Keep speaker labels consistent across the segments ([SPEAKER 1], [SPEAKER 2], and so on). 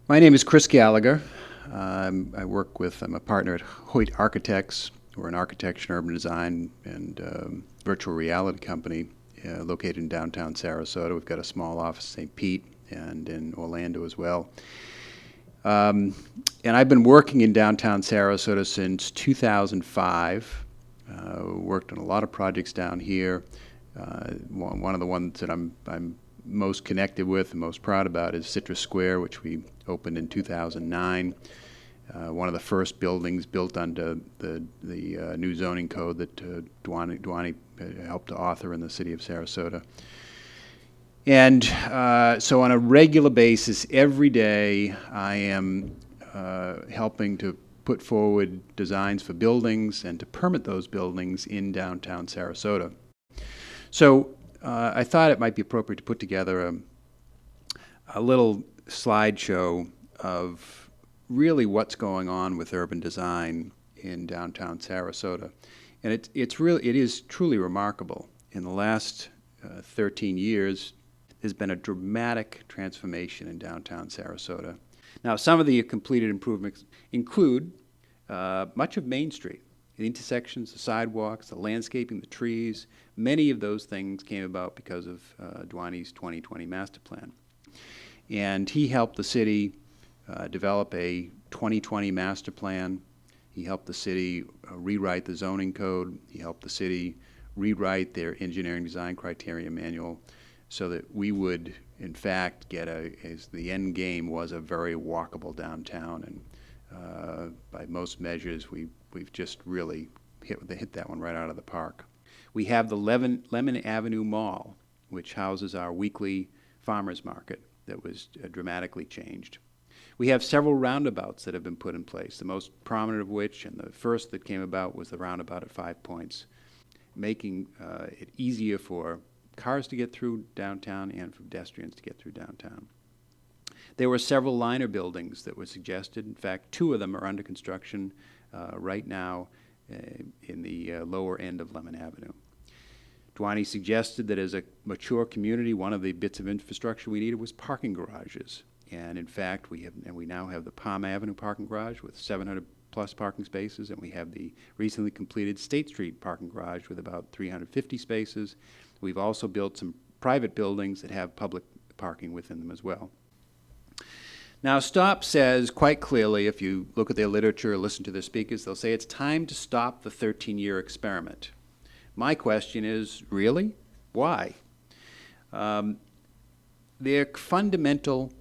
[SPEAKER 1] My name is Chris Gallagher. I'm a partner at Hoyt Architects. We're an architecture and urban design and virtual reality company located in downtown Sarasota. We've got a small office in St. Pete and in Orlando as well. Um, and I've been working in downtown Sarasota since 2005. Worked on a lot of projects down here. One of the ones that I'm most connected with and most proud about is Citrus Square, which we opened in 2009. One of the first buildings built under the new zoning code that Dwani helped to author in the city of Sarasota. And so on a regular basis, every day, I am helping to put forward designs for buildings and to permit those buildings in downtown Sarasota. So I thought it might be appropriate to put together a little slideshow of really what's going on with urban design in downtown Sarasota. And it is truly remarkable. In the last 13 years, there's been a dramatic transformation in downtown Sarasota. Now, some of the completed improvements include much of Main Street, the intersections, the sidewalks, the landscaping, the trees. Many of those things came about because of Dwani's 2020 master plan. And he helped the city develop a 2020 master plan. He helped the city rewrite the zoning code. He helped the city rewrite their engineering design criteria manual so that we would, in fact, get as the end game was a very walkable downtown. And by most measures, we've just really hit that one right out of the park. We have the Lemon Avenue Mall, which houses our weekly farmers market that was dramatically changed. We have several roundabouts that have been put in place, the most prominent of which, and the first that came about, was the roundabout at 5 Points, making it easier for cars to get through downtown and for pedestrians to get through downtown. There were several liner buildings that were suggested. In fact, 2 of them are under construction right now in the lower end of Lemon Avenue. Dwani suggested that as a mature community, one of the bits of infrastructure we needed was parking garages. And in fact, we now have the Palm Avenue parking garage with 700 plus parking spaces, and we have the recently completed State Street parking garage with about 350 spaces. We've also built some private buildings that have public parking within them as well. Now, STOP says quite clearly, if you look at their literature or listen to their speakers, they'll say it's time to stop the 13-year experiment. My question is, really? Why? Their fundamental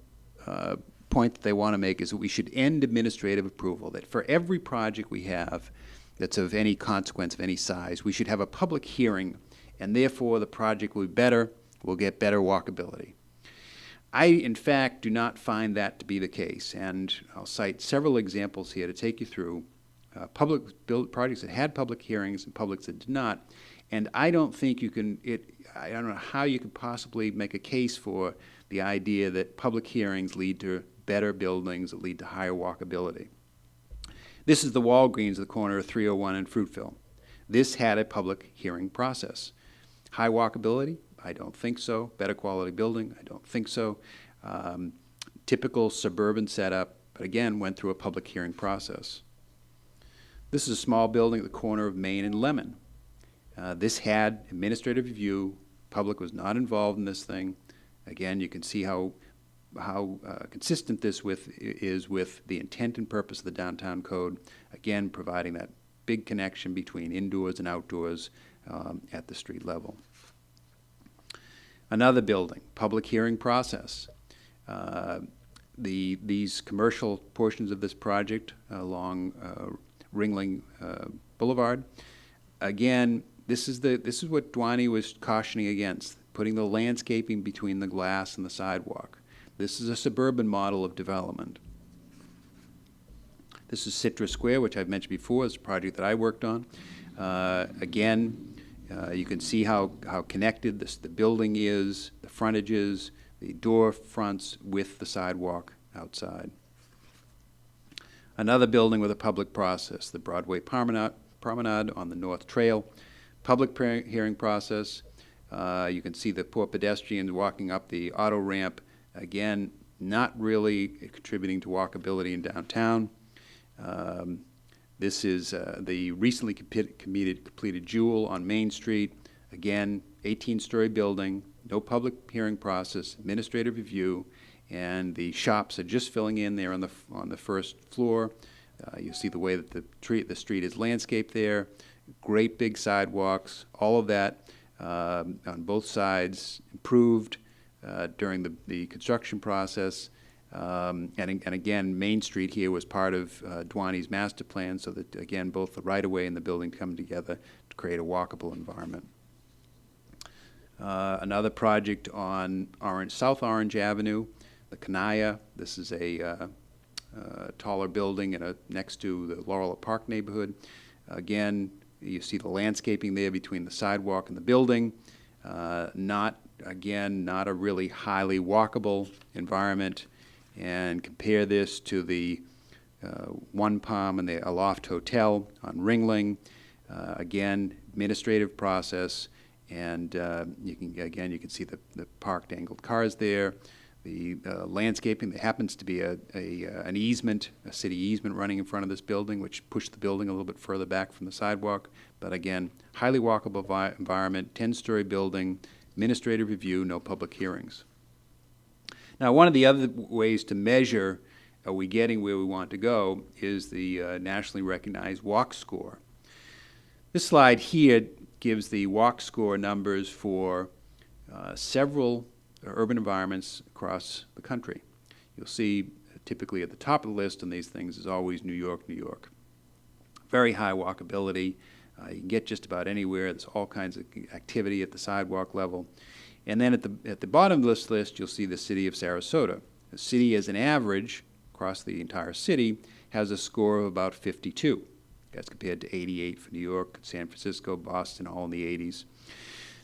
[SPEAKER 1] point that they want to make is that we should end administrative approval, that for every project we have that's of any consequence, of any size, we should have a public hearing, and therefore the project will be better, will get better walkability. I, in fact, do not find that to be the case, and I'll cite several examples here to take you through projects that had public hearings and publics that did not, and I don't think I don't know how you could possibly make a case for the idea that public hearings lead to better buildings that lead to higher walkability. This is the Walgreens at the corner of 301 and Fruitville. This had a public hearing process. High walkability? I don't think so. Better quality building? I don't think so. Typical suburban setup, but again, went through a public hearing process. This is a small building at the corner of Main and Lemon. This had administrative review. Public was not involved in this thing. Again, you can see how consistent this is with the intent and purpose of the downtown code, again, providing that big connection between indoors and outdoors at the street level. Another building, public hearing process. These commercial portions of this project along Ringling Boulevard, again, this is what Dwani was cautioning against, putting the landscaping between the glass and the sidewalk. This is a suburban model of development. This is Citrus Square, which I've mentioned before. It's a project that I worked on. Again, you can see how connected the building is, the frontages, the door fronts with the sidewalk outside. Another building with a public process, the Broadway Promenade on the North Trail. Public hearing process. You can see the poor pedestrians walking up the auto ramp. Again, not really contributing to walkability in downtown. This is the recently completed Jewel on Main Street. Again, 18-story building, no public hearing process, administrative review, and the shops are just filling in there on the first floor. You see the way that the street is landscaped there. Great big sidewalks, all of that on both sides improved during the construction process. And again, Main Street here was part of Dwani's master plan, so that, again, both the right-of-way and the building come together to create a walkable environment. Another project on South Orange Avenue, the Kanaya. This is a taller building next to the Laurel Park neighborhood. Again, you see the landscaping there between the sidewalk and the building. Not a really highly walkable environment. And compare this to the One Palm and the Aloft Hotel on Ringling. Again, administrative process, and you can see the parked angled cars there. The landscaping, there happens to be an easement, a city easement running in front of this building, which pushed the building a little bit further back from the sidewalk. But again, highly walkable environment, 10-story building, administrative review, no public hearings. Now, one of the other ways to measure are we getting where we want to go is the nationally recognized walk score. This slide here gives the walk score numbers for several urban environments across the country. You'll see typically at the top of the list on these things is always New York, New York. Very high walkability. You can get just about anywhere. There's all kinds of activity at the sidewalk level. And then at the bottom of this list, you'll see the city of Sarasota. The city, as an average across the entire city, has a score of about 52. That's compared to 88 for New York, San Francisco, Boston, all in the 80s.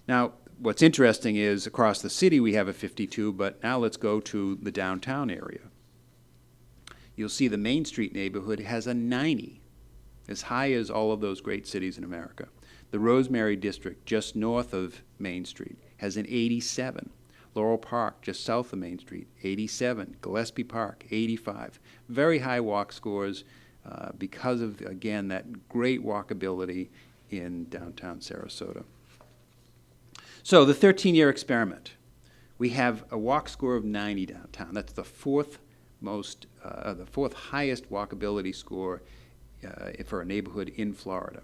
[SPEAKER 1] Now, what's interesting is across the city we have a 52, but now let's go to the downtown area. You'll see the Main Street neighborhood has a 90, as high as all of those great cities in America. The Rosemary district, just north of Main Street, has an 87. Laurel Park, just south of Main Street, 87. Gillespie Park, 85. Very high walk scores because of, again, that great walkability in downtown Sarasota. So the 13-year experiment. We have a walk score of 90 downtown. That's the fourth highest walkability score for a neighborhood in Florida.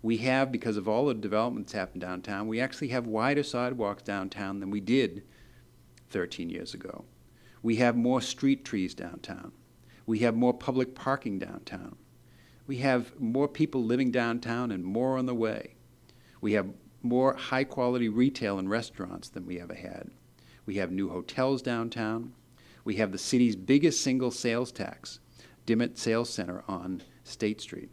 [SPEAKER 1] We have, because of all the developments happened downtown, we actually have wider sidewalks downtown than we did 13 years ago. We have more street trees downtown. We have more public parking downtown. We have more people living downtown and more on the way. We have more high-quality retail and restaurants than we ever had. We have new hotels downtown. We have the city's biggest single sales tax, Dimmitt Sales Center on State Street.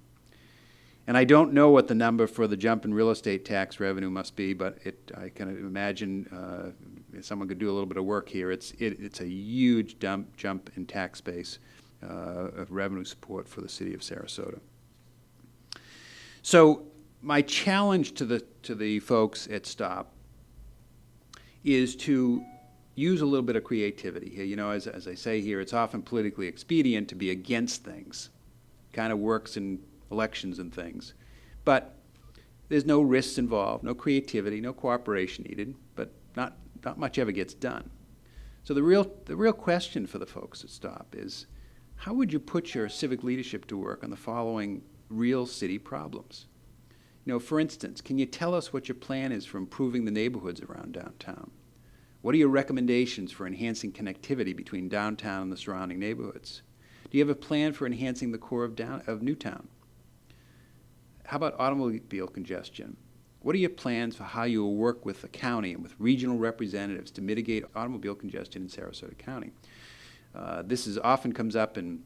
[SPEAKER 1] And I don't know what the number for the jump in real estate tax revenue must be, but I can imagine if someone could do a little bit of work here. It's a huge jump in tax base of revenue support for the city of Sarasota. So my challenge to the folks at STOP is to use a little bit of creativity here. You know, as I say here, it's often politically expedient to be against things. Kind of works in elections and things. But there's no risks involved, no creativity, no cooperation needed, but not much ever gets done. So the real question for the folks at STOP is, how would you put your civic leadership to work on the following real city problems? You know, for instance, can you tell us what your plan is for improving the neighborhoods around downtown? What are your recommendations for enhancing connectivity between downtown and the surrounding neighborhoods? Do you have a plan for enhancing the core of Newtown? How about automobile congestion? What are your plans for how you will work with the county and with regional representatives to mitigate automobile congestion in Sarasota County? This often comes up in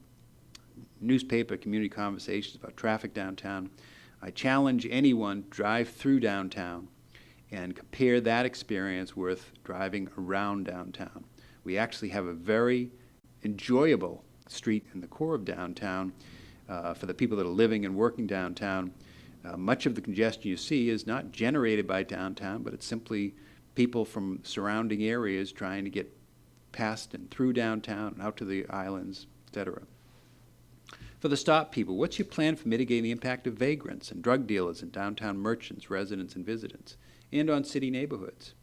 [SPEAKER 1] newspaper community conversations about traffic downtown. I challenge anyone to drive through downtown and compare that experience with driving around downtown. We actually have a very enjoyable street in the core of downtown for the people that are living and working downtown. Much of the congestion you see is not generated by downtown, but it's simply people from surrounding areas trying to get past and through downtown and out to the islands, etc. For the stop people, what's your plan for mitigating the impact of vagrants and drug dealers and downtown merchants, residents, and visitors, and on city neighborhoods?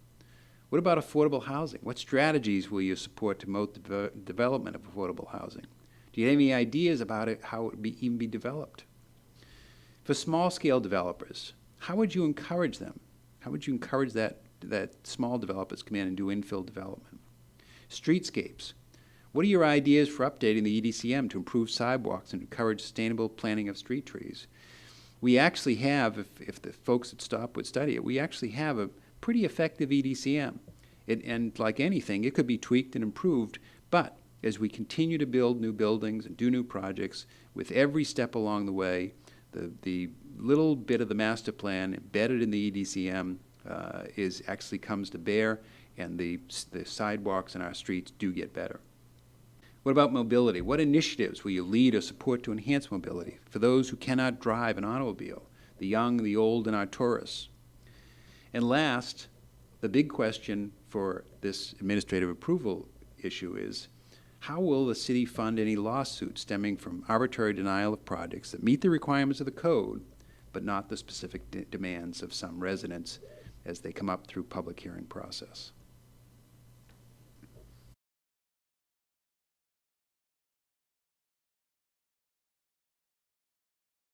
[SPEAKER 1] What about affordable housing? What strategies will you support to promote the development of affordable housing? Do you have any ideas about it, how it would even be developed? For small-scale developers, how would you encourage them? How would you encourage that small developers come in and do infill development? Streetscapes. What are your ideas for updating the EDCM to improve sidewalks and encourage sustainable planting of street trees? We actually have, if the folks at STOP would study it, we actually have a pretty effective EDCM. And like anything, it could be tweaked and improved, but as we continue to build new buildings and do new projects, with every step along the way, the little bit of the master plan embedded in the EDCM actually comes to bear, and the sidewalks in our streets do get better. What about mobility? What initiatives will you lead or support to enhance mobility for those who cannot drive an automobile, the young, the old, and our tourists? And last, the big question for this administrative approval issue is, how will the city fund any lawsuits stemming from arbitrary denial of projects that meet the requirements of the code, but not the specific demands of some residents as they come up through public hearing process?